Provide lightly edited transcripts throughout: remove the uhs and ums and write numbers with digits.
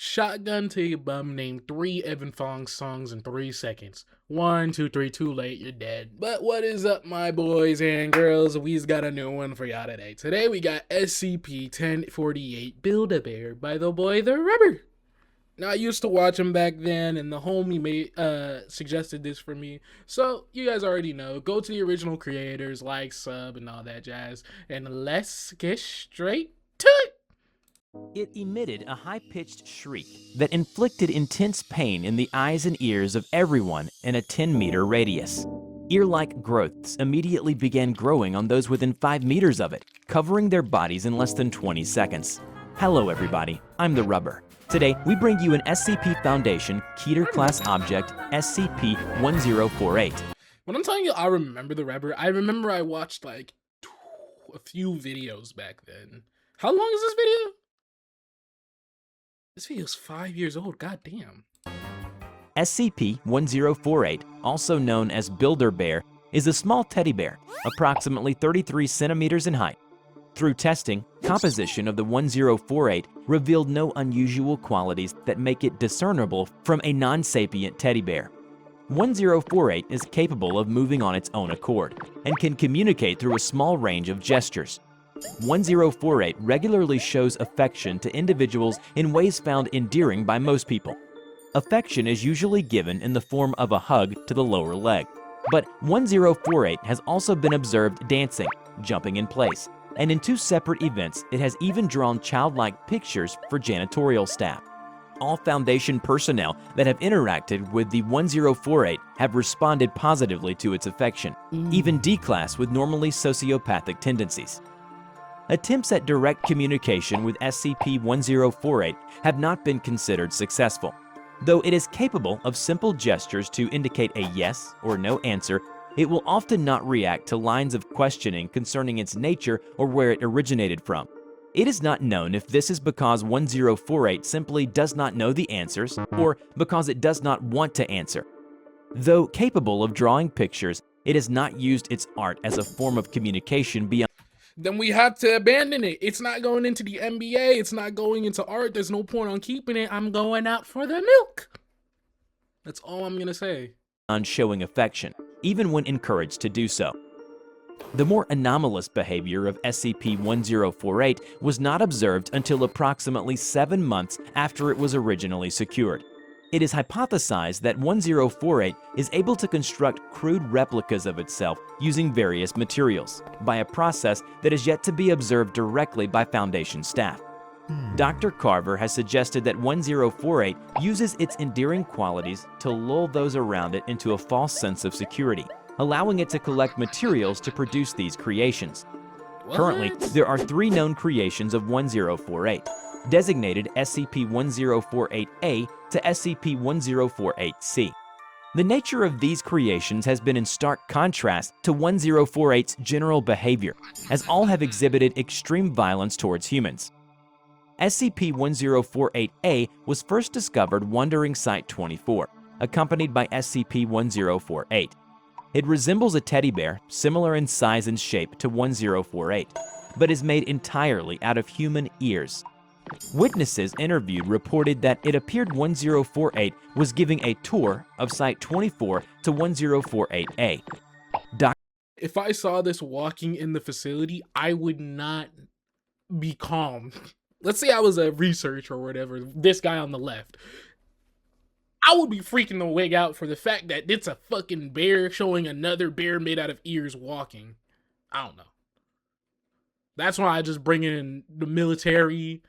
Shotgun to your bum, name 3 Evan Fong songs in 3 seconds. 1, 2, 3, too late, you're dead. But what is up, my boys and girls? We've got a new one for y'all today. Today we got SCP-1048 Build-A-Bear by the boy The Rubber. Now, I used to watch him back then, and the homie suggested this for me. So, you guys already know. Go to the original creators, like, sub, and all that jazz. And let's get straight to it. It emitted a high-pitched shriek that inflicted intense pain in the eyes and ears of everyone in a 10-meter radius. Ear-like growths immediately began growing on those within 5 meters of it, covering their bodies in less than 20 seconds. Hello everybody, I'm The Rubber. Today, we bring you an SCP Foundation Keter-class object, SCP-1048. When I'm telling you I remember The Rubber, I remember I watched like a few videos back then. How long is this video? This video's 5 years old, goddamn. SCP-1048, also known as Build-A-Bear, is a small teddy bear, approximately 33 centimeters in height. Through testing, composition of the 1048 revealed no unusual qualities that make it discernible from a non-sapient teddy bear. 1048 is capable of moving on its own accord and can communicate through a small range of gestures. 1048 regularly shows affection to individuals in ways found endearing by most people. Affection is usually given in the form of a hug to the lower leg, but 1048 has also been observed dancing, jumping in place, and in 2 separate events it has even drawn childlike pictures for janitorial staff. All Foundation personnel that have interacted with the 1048 have responded positively to its affection, even D-Class with normally sociopathic tendencies. Attempts at direct communication with SCP-1048 have not been considered successful. Though it is capable of simple gestures to indicate a yes or no answer, it will often not react to lines of questioning concerning its nature or where it originated from. It is not known if this is because 1048 simply does not know the answers or because it does not want to answer. Though capable of drawing pictures, it has not used its art as a form of communication beyond. Then we have to abandon it. It's not going into the NBA. It's not going into art. There's no point on keeping it. I'm going out for the milk. That's all I'm going to say. On showing affection, even when encouraged to do so. The more anomalous behavior of SCP-1048 was not observed until approximately 7 months after it was originally secured. It is hypothesized that 1048 is able to construct crude replicas of itself using various materials, by a process that is yet to be observed directly by Foundation staff. Dr. Carver has suggested that 1048 uses its endearing qualities to lull those around it into a false sense of security, allowing it to collect materials to produce these creations. What? Currently, there are 3 known creations of 1048, designated SCP-1048-A to SCP-1048-C. The nature of these creations has been in stark contrast to 1048's general behavior, as all have exhibited extreme violence towards humans. SCP-1048-A was first discovered wandering Site-24, accompanied by SCP-1048. It resembles a teddy bear, similar in size and shape to 1048, but is made entirely out of human ears. Witnesses interviewed reported that it appeared 1048 was giving a tour of Site-24 to 1048-A. If I saw this walking in the facility, I would not be calm. Let's say I was a researcher or whatever, this guy on the left. I would be freaking the wig out for the fact that it's a fucking bear showing another bear made out of ears walking. I don't know. That's why I just bring in the military,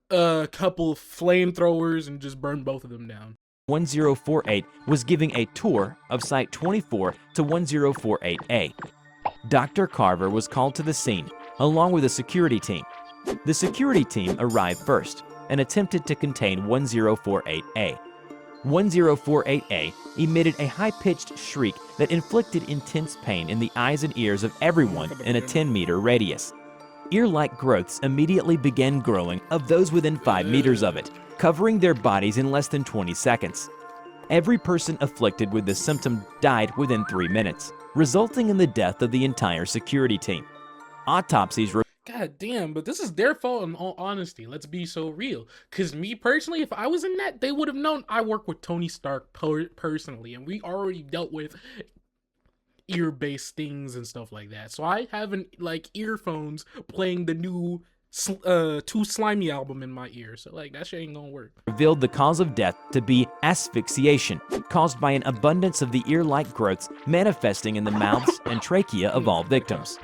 a couple of flamethrowers, and just burn both of them down. 1048 was giving a tour of Site-24 to 1048-A. Dr. Carver was called to the scene, along with a security team. The security team arrived first and attempted to contain 1048-A. 1048-A emitted a high-pitched shriek that inflicted intense pain in the eyes and ears of everyone in a 10-meter radius. Ear-like growths immediately began growing of those within 5 meters of it, covering their bodies in less than 20 seconds. Every person afflicted with this symptom died within 3 minutes, resulting in the death of the entire security team. Autopsies God God damn, but this is their fault in all honesty. Let's be so real. Because me personally, if I was in that, they would have known I work with Tony Stark personally, and we already dealt with ear-based things and stuff like that. So I have like earphones playing the new Too Slimy album in my ear. So like that shit ain't gonna work. Revealed the cause of death to be asphyxiation, caused by an abundance of the ear-like growths manifesting in the mouths and trachea of all victims.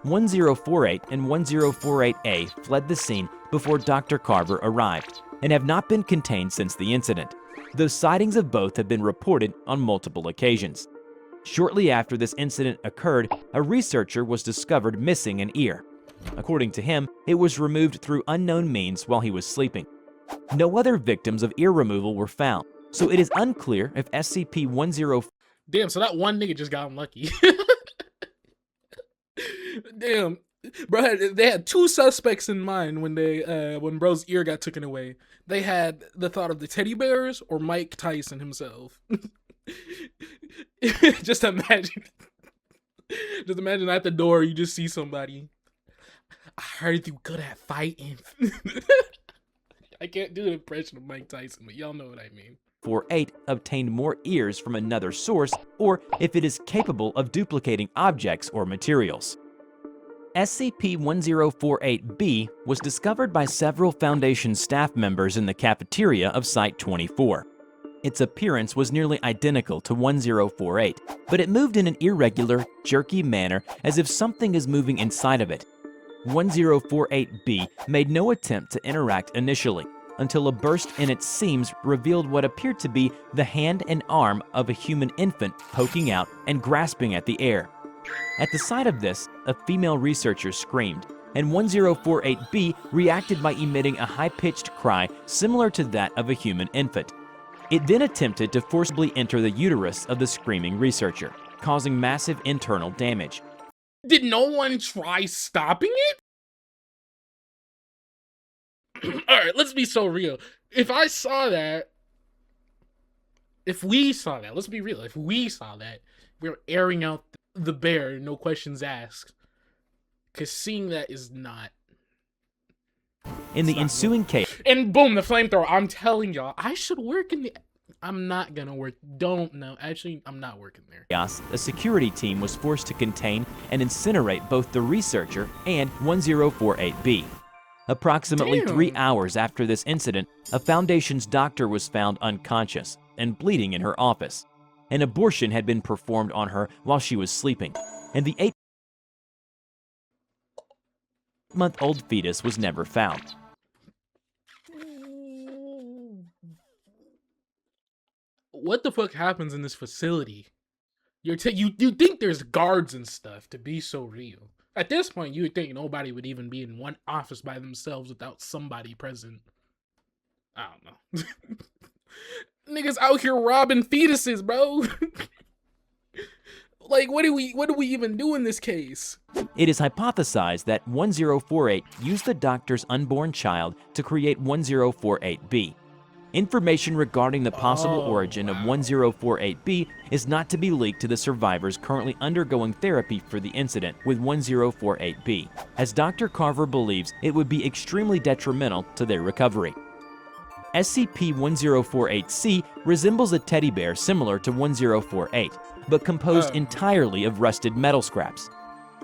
1048 and 1048A fled the scene before Dr. Carver arrived and have not been contained since the incident, though sightings of both have been reported on multiple occasions. Shortly after this incident occurred, a researcher was discovered missing an ear. According to him, it was removed through unknown means while he was sleeping. No other victims of ear removal were found, so it is unclear if SCP-1048 Damn, so that one nigga just got unlucky. Damn, bro, they had two suspects in mind when bro's ear got taken away. They had the thought of the teddy bears or Mike Tyson himself. Just imagine at the door you just see somebody. I heard you good at fighting. I can't do an impression of Mike Tyson, but y'all know what I mean. 48 obtained more ears from another source, or if it is capable of duplicating objects or materials. SCP-1048-B was discovered by several Foundation staff members in the cafeteria of Site-24. Its appearance was nearly identical to 1048, but it moved in an irregular, jerky manner as if something is moving inside of it. 1048-B made no attempt to interact initially, until a burst in its seams revealed what appeared to be the hand and arm of a human infant poking out and grasping at the air. At the sight of this, a female researcher screamed, and 1048-B reacted by emitting a high-pitched cry similar to that of a human infant. It then attempted to forcibly enter the uterus of the screaming researcher, causing massive internal damage. Did no one try stopping it? Alright, let's be so real. If we saw that, let's be real, if we saw that, we were airing out the bear, no questions asked. Because seeing that is not. In the ensuing chaos, and boom, the flamethrower. I'm telling y'all, I should work in the. I'm not gonna work. Don't know. Actually, I'm not working there. a security team was forced to contain and incinerate both the researcher and 1048-B. Approximately 3 hours after this incident, a Foundation's doctor was found unconscious and bleeding in her office. An abortion had been performed on her while she was sleeping, and the 8-month-old fetus was never found. What the fuck happens in this facility? You think there's guards and stuff, to be so real. At this point, you would think nobody would even be in one office by themselves without somebody present. I don't know. Niggas out here robbing fetuses, bro. Like, what do we even do in this case? It is hypothesized that 1048 used the doctor's unborn child to create 1048-B. Information regarding the possible origin of 1048-B is not to be leaked to the survivors currently undergoing therapy for the incident with 1048-B, as Dr. Carver believes it would be extremely detrimental to their recovery. SCP-1048-C resembles a teddy bear similar to 1048, but composed entirely of rusted metal scraps.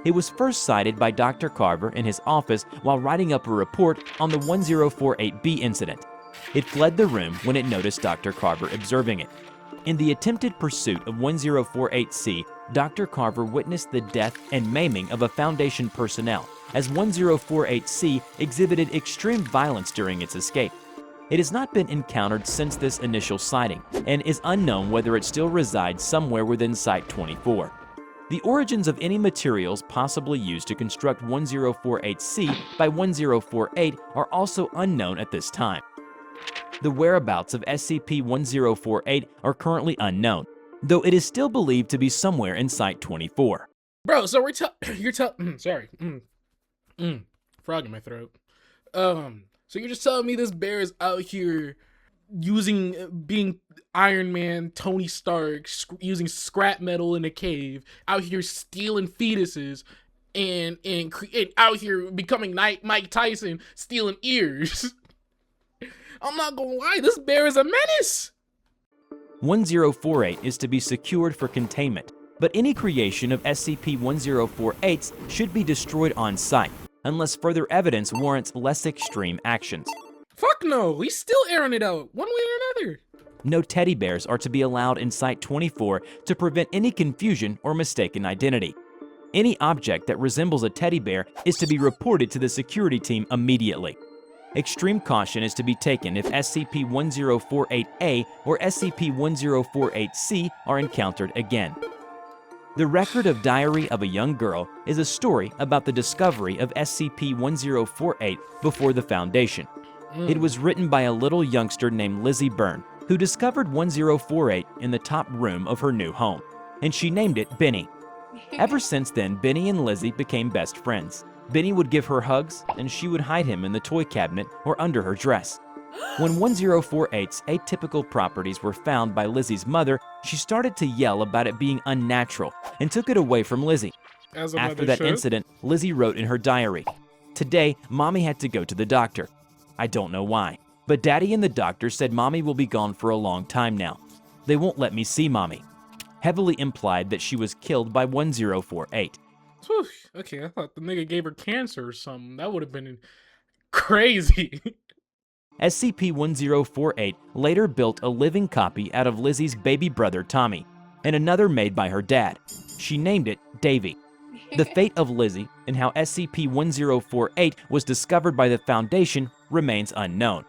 It was first sighted by Dr. Carver in his office while writing up a report on the 1048-B incident. It fled the room when it noticed Dr. Carver observing it. In the attempted pursuit of 1048-C, Dr. Carver witnessed the death and maiming of a Foundation personnel, as 1048-C exhibited extreme violence during its escape. It has not been encountered since this initial sighting, and is unknown whether it still resides somewhere within Site-24. The origins of any materials possibly used to construct 1048-C by 1048 are also unknown at this time. The whereabouts of SCP-1048 are currently unknown, though it is still believed to be somewhere in Site-24. Bro, so sorry. Frog in my throat. So you're just telling me this bear is out here being Iron Man, Tony Stark, using scrap metal in a cave, out here stealing fetuses, and out here becoming Mike Tyson, stealing ears. I'm not gonna lie, this bear is a menace. 1048 is to be secured for containment, but any creation of SCP-1048s should be destroyed on site, unless further evidence warrants less extreme actions. Fuck no, he's still airing it out, one way or another. No teddy bears are to be allowed in Site-24 to prevent any confusion or mistaken identity. Any object that resembles a teddy bear is to be reported to the security team immediately. Extreme caution is to be taken if SCP-1048-A or SCP-1048-C are encountered again. The Record of Diary of a Young Girl is a story about the discovery of SCP-1048 before the Foundation. It was written by a little youngster named Lizzie Byrne, who discovered 1048 in the top room of her new home, and she named it Benny. Ever since then, Benny and Lizzie became best friends. Benny would give her hugs, and she would hide him in the toy cabinet or under her dress. When 1048's atypical properties were found by Lizzie's mother, she started to yell about it being unnatural and took it away from Lizzie. After that incident, Lizzie wrote in her diary, "Today, Mommy had to go to the doctor. I don't know why, but Daddy and the doctor said Mommy will be gone for a long time now. They won't let me see Mommy." Heavily implied that she was killed by 1048. Whew, okay, I thought the nigga gave her cancer or something. That would have been crazy. SCP-1048 later built a living copy out of Lizzie's baby brother Tommy, and another made by her dad. She named it Davy. The fate of Lizzie and how SCP-1048 was discovered by the Foundation remains unknown.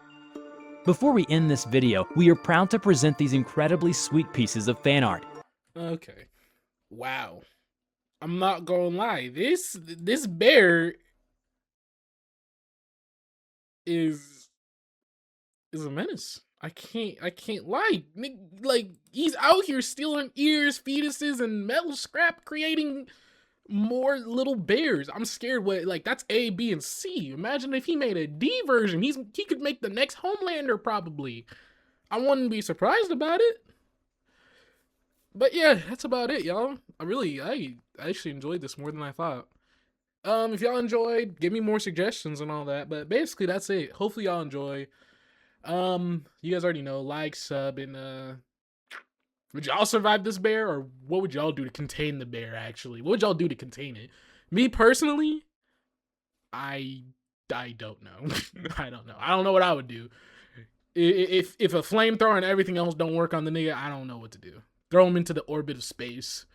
Before we end this video, we are proud to present these incredibly sweet pieces of fan art. Okay. Wow. I'm not gonna lie. This bear is a menace. I can't lie. Like, he's out here stealing ears, fetuses, and metal scrap, creating more little bears. I'm scared like that's A, B, and C. Imagine if he made a D version. He could make the next Homelander probably. I wouldn't be surprised about it. But yeah, that's about it, y'all. I actually enjoyed this more than I thought. If y'all enjoyed, give me more suggestions and all that. But basically, that's it. Hopefully, y'all enjoy. You guys already know, like, sub, and would y'all survive this bear, or what would y'all do to contain the bear? Actually, what would y'all do to contain it? Me personally, I don't know. I don't know. I don't know what I would do. If a flamethrower and everything else don't work on the nigga, I don't know what to do. Throw him into the orbit of space.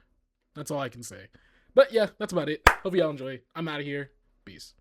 That's all I can say. But yeah, that's about it. Hope y'all enjoy. I'm out of here. Peace.